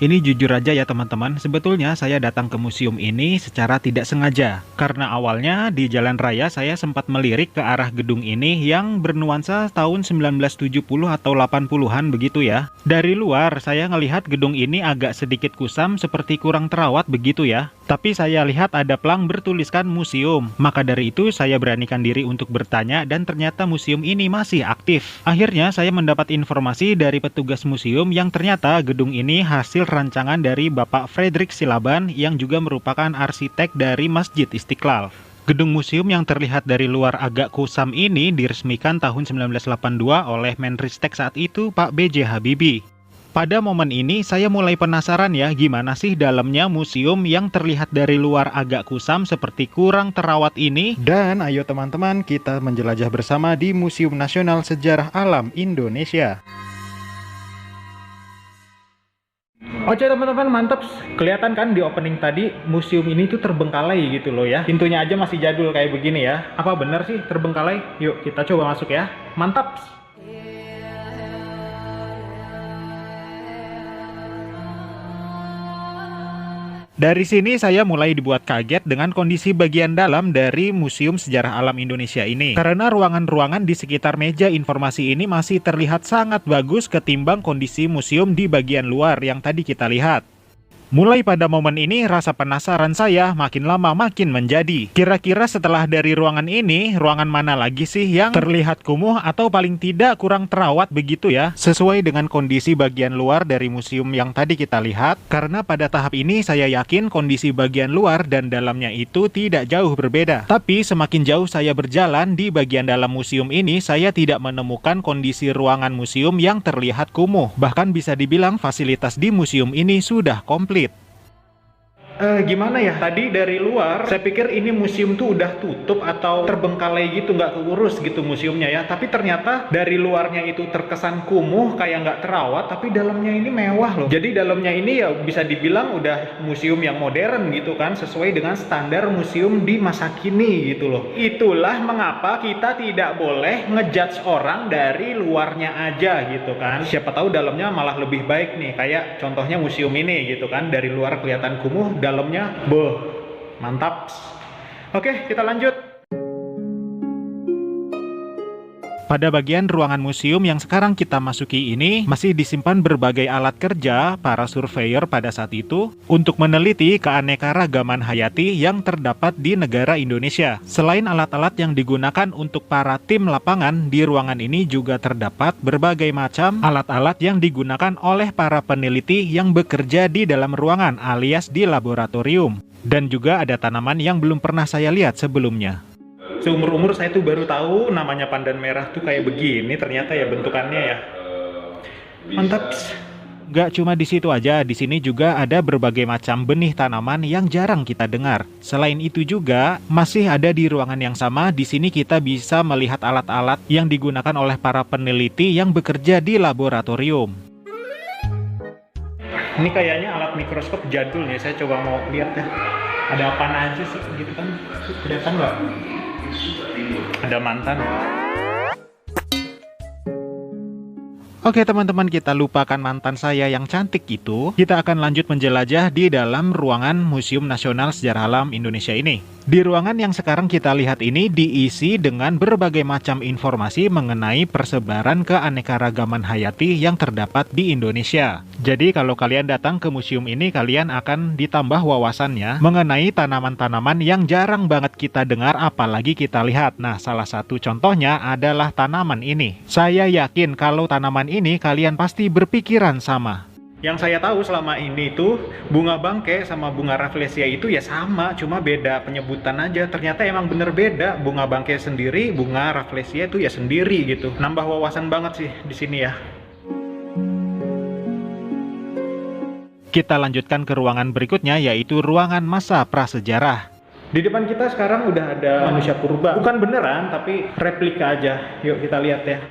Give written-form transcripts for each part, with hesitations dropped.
Ini jujur aja ya teman-teman, sebetulnya saya datang ke museum ini secara tidak sengaja. Karena awalnya di jalan raya saya sempat melirik ke arah gedung ini yang bernuansa tahun 1970 atau 80-an begitu ya. Dari luar saya ngelihat gedung ini agak sedikit kusam seperti kurang terawat begitu ya. Tapi saya lihat ada plang bertuliskan museum. Maka dari itu saya beranikan diri untuk bertanya dan ternyata museum ini masih aktif. Akhirnya saya mendapat informasi dari petugas museum yang ternyata gedung ini hasil rancangan dari Bapak Frederick Silaban yang juga merupakan arsitek dari Masjid Istiqlal. Gedung museum yang terlihat dari luar agak kusam ini diresmikan tahun 1982 oleh Menristek saat itu Pak B.J. Habibie. Pada momen ini saya mulai penasaran ya gimana sih dalamnya museum yang terlihat dari luar agak kusam seperti kurang terawat ini. Dan ayo teman-teman kita menjelajah bersama di Museum Nasional Sejarah Alam Indonesia. Oke teman-teman, mantap. Kelihatan kan di opening tadi museum ini tuh terbengkalai gitu loh ya. Pintunya aja masih jadul kayak begini ya. Apa bener sih terbengkalai? Yuk kita coba masuk ya. Mantap. Dari sini saya mulai dibuat kaget dengan kondisi bagian dalam dari Museum Sejarah Alam Indonesia ini. Karena ruangan-ruangan di sekitar meja informasi ini masih terlihat sangat bagus ketimbang kondisi museum di bagian luar yang tadi kita lihat. Mulai pada momen ini, rasa penasaran saya makin lama makin menjadi. Kira-kira setelah dari ruangan ini, ruangan mana lagi sih yang terlihat kumuh atau paling tidak kurang terawat begitu ya? Sesuai dengan kondisi bagian luar dari museum yang tadi kita lihat. Karena pada tahap ini saya yakin kondisi bagian luar dan dalamnya itu tidak jauh berbeda. Tapi semakin jauh saya berjalan di bagian dalam museum ini, saya tidak menemukan kondisi ruangan museum yang terlihat kumuh. Bahkan bisa dibilang fasilitas di museum ini sudah komplit. Gimana ya, tadi dari luar saya pikir ini museum tuh udah tutup atau terbengkalai gitu, nggak keurus gitu museumnya ya, tapi ternyata dari luarnya itu terkesan kumuh kayak nggak terawat, tapi dalamnya ini mewah loh. Jadi dalamnya ini ya bisa dibilang udah museum yang modern gitu kan, sesuai dengan standar museum di masa kini gitu loh. Itulah mengapa kita tidak boleh ngejudge orang dari luarnya aja gitu kan, siapa tahu dalamnya malah lebih baik nih, kayak contohnya museum ini gitu kan, dari luar kelihatan kumuh, dalamnya mantap. Oke, kita lanjut. Pada bagian ruangan museum yang sekarang kita masuki ini, masih disimpan berbagai alat kerja para surveyor pada saat itu untuk meneliti keanekaragaman hayati yang terdapat di negara Indonesia. Selain alat-alat yang digunakan untuk para tim lapangan, di ruangan ini juga terdapat berbagai macam alat-alat yang digunakan oleh para peneliti yang bekerja di dalam ruangan alias di laboratorium. Dan juga ada tanaman yang belum pernah saya lihat sebelumnya. Seumur-umur saya tuh baru tahu namanya pandan merah tuh kayak begini ternyata ya bentukannya ya. Mantap. Gak cuma di situ aja, di sini juga ada berbagai macam benih tanaman yang jarang kita dengar. Selain itu juga masih ada di ruangan yang sama, di sini kita bisa melihat alat-alat yang digunakan oleh para peneliti yang bekerja di laboratorium. Ini kayaknya alat mikroskop jadul nih, saya coba mau lihat ya. Ada apa aja sih gitu kan? Kelihatan nggak? Ada mantan. Oke teman-teman, kita lupakan mantan saya yang cantik itu. Kita akan lanjut menjelajah di dalam ruangan Museum Nasional Sejarah Alam Indonesia ini. Di ruangan yang sekarang kita lihat ini diisi dengan berbagai macam informasi mengenai persebaran keanekaragaman hayati yang terdapat di Indonesia. Jadi kalau kalian datang ke museum ini, kalian akan ditambah wawasannya mengenai tanaman-tanaman yang jarang banget kita dengar apalagi kita lihat. Nah, salah satu contohnya adalah tanaman ini. Saya yakin kalau tanaman ini kalian pasti berpikiran sama. Yang saya tahu selama ini tuh bunga bangke sama bunga rafflesia itu ya sama, cuma beda penyebutan aja. Ternyata emang bener beda. Bunga bangke sendiri, bunga rafflesia itu ya sendiri gitu. Nambah wawasan banget sih di sini ya. Kita lanjutkan ke ruangan berikutnya, yaitu ruangan masa prasejarah. Di depan kita sekarang udah ada manusia purba. Bukan beneran, tapi replika aja. Yuk kita lihat ya.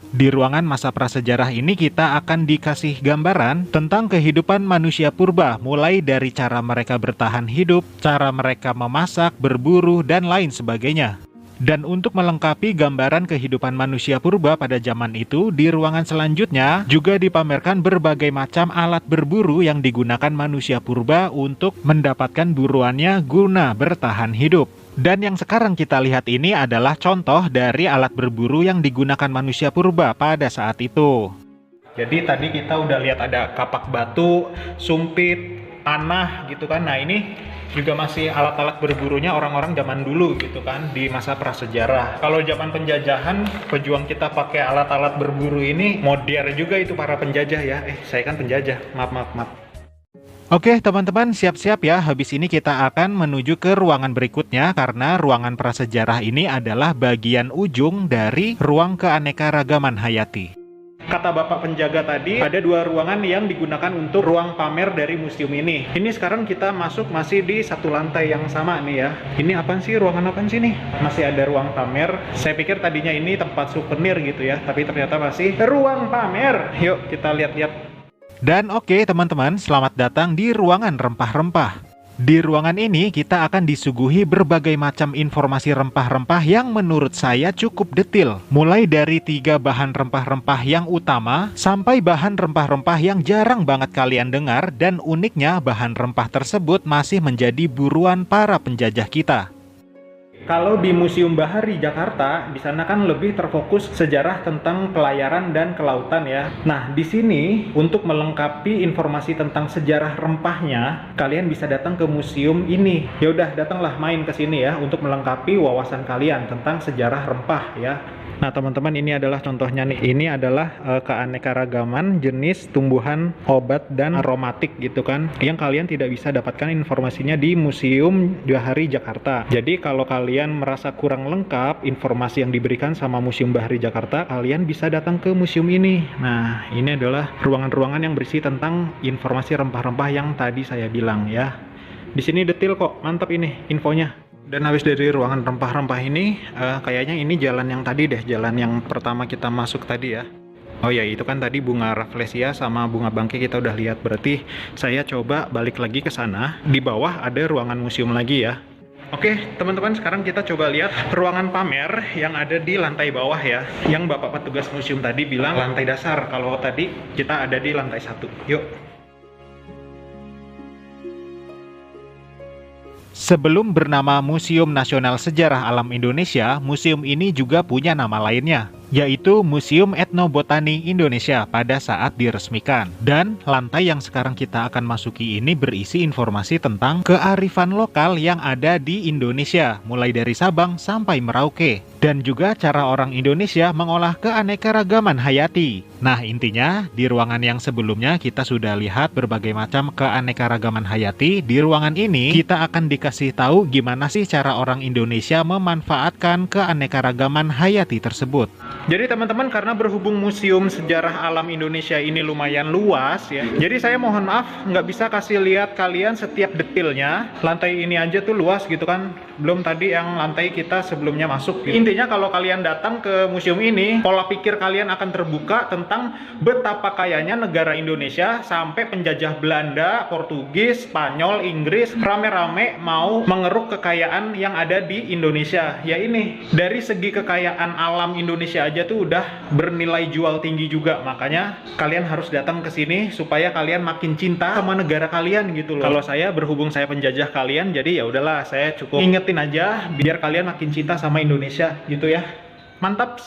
Di ruangan masa prasejarah ini kita akan dikasih gambaran tentang kehidupan manusia purba, mulai dari cara mereka bertahan hidup, cara mereka memasak, berburu, dan lain sebagainya. Dan untuk melengkapi gambaran kehidupan manusia purba pada zaman itu, di ruangan selanjutnya juga dipamerkan berbagai macam alat berburu yang digunakan manusia purba untuk mendapatkan buruannya guna bertahan hidup. Dan yang sekarang kita lihat ini adalah contoh dari alat berburu yang digunakan manusia purba pada saat itu. Jadi tadi kita udah lihat ada kapak batu, sumpit, panah gitu kan. Nah ini juga masih alat-alat berburunya orang-orang zaman dulu gitu kan, di masa prasejarah. Kalau zaman penjajahan, pejuang kita pakai alat-alat berburu ini, modern juga itu para penjajah ya. Saya kan penjajah, maaf. Oke teman-teman, siap-siap ya. Habis ini kita akan menuju ke ruangan berikutnya, karena ruangan prasejarah ini adalah bagian ujung dari ruang keanekaragaman hayati. Kata Bapak penjaga tadi, ada 2 ruangan yang digunakan untuk ruang pamer dari museum ini. Ini sekarang kita masuk masih di satu lantai yang sama nih ya. Ini apaan sih? Ruangan apaan sih nih? Masih ada ruang pamer. Saya pikir tadinya ini tempat souvenir gitu ya, tapi ternyata masih ruang pamer. Yuk kita lihat-lihat. Dan oke teman-teman, selamat datang di ruangan rempah-rempah. Di ruangan ini kita akan disuguhi berbagai macam informasi rempah-rempah yang menurut saya cukup detail. Mulai dari 3 bahan rempah-rempah yang utama, sampai bahan rempah-rempah yang jarang banget kalian dengar, dan uniknya bahan rempah tersebut masih menjadi buruan para penjajah kita. Kalau di Museum Bahari Jakarta, di sana kan lebih terfokus sejarah tentang pelayaran dan kelautan ya. Nah, di sini untuk melengkapi informasi tentang sejarah rempahnya, kalian bisa datang ke museum ini. Ya udah, datanglah main ke sini ya untuk melengkapi wawasan kalian tentang sejarah rempah ya. Nah teman-teman, ini adalah contohnya nih. Ini adalah keanekaragaman jenis tumbuhan, obat, dan aromatik gitu kan, yang kalian tidak bisa dapatkan informasinya di Museum Bahari Jakarta. Jadi kalau kalian merasa kurang lengkap informasi yang diberikan sama Museum Bahari Jakarta, kalian bisa datang ke museum ini. Nah ini adalah ruangan-ruangan yang berisi tentang informasi rempah-rempah yang tadi saya bilang ya. Di sini detail kok, mantap ini infonya. Dan habis dari ruangan rempah-rempah ini, kayaknya ini jalan yang tadi deh, jalan yang pertama kita masuk tadi ya. Oh ya, itu kan tadi bunga rafflesia sama bunga bangkai kita udah lihat. Berarti saya coba balik lagi ke sana. Di bawah ada ruangan museum lagi ya. Oke teman-teman, sekarang kita coba lihat ruangan pamer yang ada di lantai bawah ya, yang Bapak petugas museum tadi bilang lantai dasar. Kalau tadi kita ada di lantai 1. Yuk. Sebelum bernama Museum Nasional Sejarah Alam Indonesia, museum ini juga punya nama lainnya, yaitu Museum Etnobotani Indonesia pada saat diresmikan. Dan lantai yang sekarang kita akan masuki ini berisi informasi tentang kearifan lokal yang ada di Indonesia, mulai dari Sabang sampai Merauke. Dan juga cara orang Indonesia mengolah keanekaragaman hayati. Nah intinya, di ruangan yang sebelumnya kita sudah lihat berbagai macam keanekaragaman hayati. Di ruangan ini kita akan dikasih tahu gimana sih cara orang Indonesia memanfaatkan keanekaragaman hayati tersebut. Jadi teman-teman, karena berhubung Museum Sejarah Alam Indonesia ini lumayan luas ya, jadi saya mohon maaf nggak bisa kasih lihat kalian setiap detailnya. Lantai ini aja tuh luas gitu kan, belum tadi yang lantai kita sebelumnya masuk gitu. Intinya kalau kalian datang ke museum ini, pola pikir kalian akan terbuka tentang betapa kayanya negara Indonesia sampai penjajah Belanda, Portugis, Spanyol, Inggris rame-rame mau mengeruk kekayaan yang ada di Indonesia. Ya ini, dari segi kekayaan alam Indonesia aja tuh udah bernilai jual tinggi juga. Makanya kalian harus datang ke sini supaya kalian makin cinta sama negara kalian gitu loh. Kalau saya berhubung saya penjajah kalian, jadi ya udahlah, saya cukup ingetin aja biar kalian makin cinta sama Indonesia gitu ya. Mantap.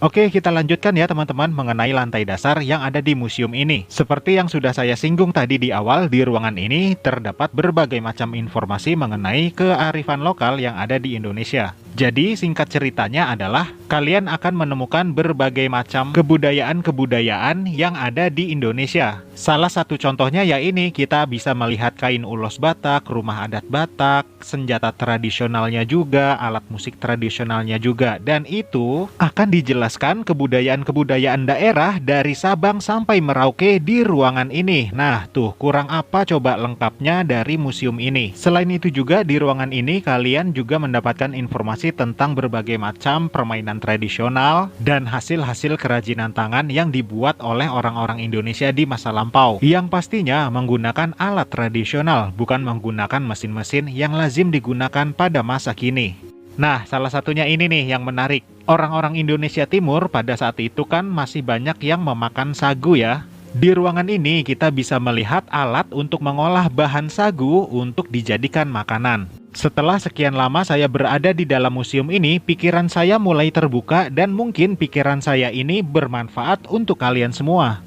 Oke, kita lanjutkan ya teman-teman mengenai lantai dasar yang ada di museum ini. Seperti yang sudah saya singgung tadi di awal, di ruangan ini terdapat berbagai macam informasi mengenai kearifan lokal yang ada di Indonesia. Jadi singkat ceritanya adalah kalian akan menemukan berbagai macam kebudayaan-kebudayaan yang ada di Indonesia. Salah satu contohnya ya ini, kita bisa melihat kain ulos Batak, rumah adat Batak, senjata tradisionalnya juga, alat musik tradisionalnya juga. Dan itu akan dijelaskan kebudayaan-kebudayaan daerah dari Sabang sampai Merauke di ruangan ini. Nah tuh, kurang apa coba lengkapnya dari museum ini. Selain itu juga di ruangan ini kalian juga mendapatkan informasi tentang berbagai macam permainan tradisional dan hasil-hasil kerajinan tangan yang dibuat oleh orang-orang Indonesia di masa lampau, yang pastinya menggunakan alat tradisional, bukan menggunakan mesin-mesin yang lazim digunakan pada masa kini. Nah, salah satunya ini nih yang menarik. Orang-orang Indonesia Timur pada saat itu kan masih banyak yang memakan sagu ya. Di ruangan ini kita bisa melihat alat untuk mengolah bahan sagu untuk dijadikan makanan. Setelah sekian lama saya berada di dalam museum ini, pikiran saya mulai terbuka dan mungkin pikiran saya ini bermanfaat untuk kalian semua.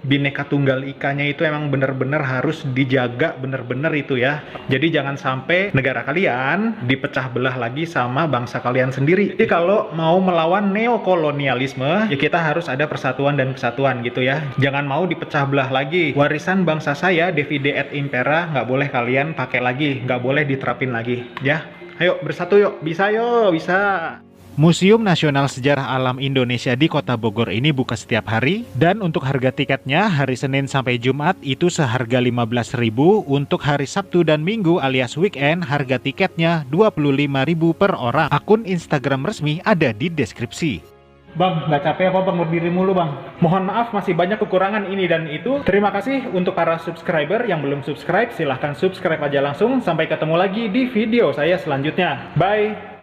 Bhinneka Tunggal Ikanya itu emang bener-bener harus dijaga bener-bener itu ya. Jadi jangan sampai negara kalian dipecah belah lagi sama bangsa kalian sendiri. Jadi kalau mau melawan neokolonialisme, ya kita harus ada persatuan dan kesatuan gitu ya. Jangan mau dipecah belah lagi. Warisan bangsa saya, Divide et Impera, nggak boleh kalian pakai lagi, nggak boleh diterapin lagi ya. Ayo bersatu yuk, bisa yuk, bisa. Museum Nasional Sejarah Alam Indonesia di Kota Bogor ini buka setiap hari, dan untuk harga tiketnya hari Senin sampai Jumat itu seharga 15.000, untuk hari Sabtu dan Minggu alias weekend harga tiketnya 25.000 per orang. Akun Instagram resmi ada di deskripsi. Bang, nggak capek apa bang berdiri mulu bang? Mohon maaf masih banyak kekurangan ini dan itu. Terima kasih untuk para subscriber yang belum subscribe, silahkan subscribe aja langsung. Sampai ketemu lagi di video saya selanjutnya. Bye!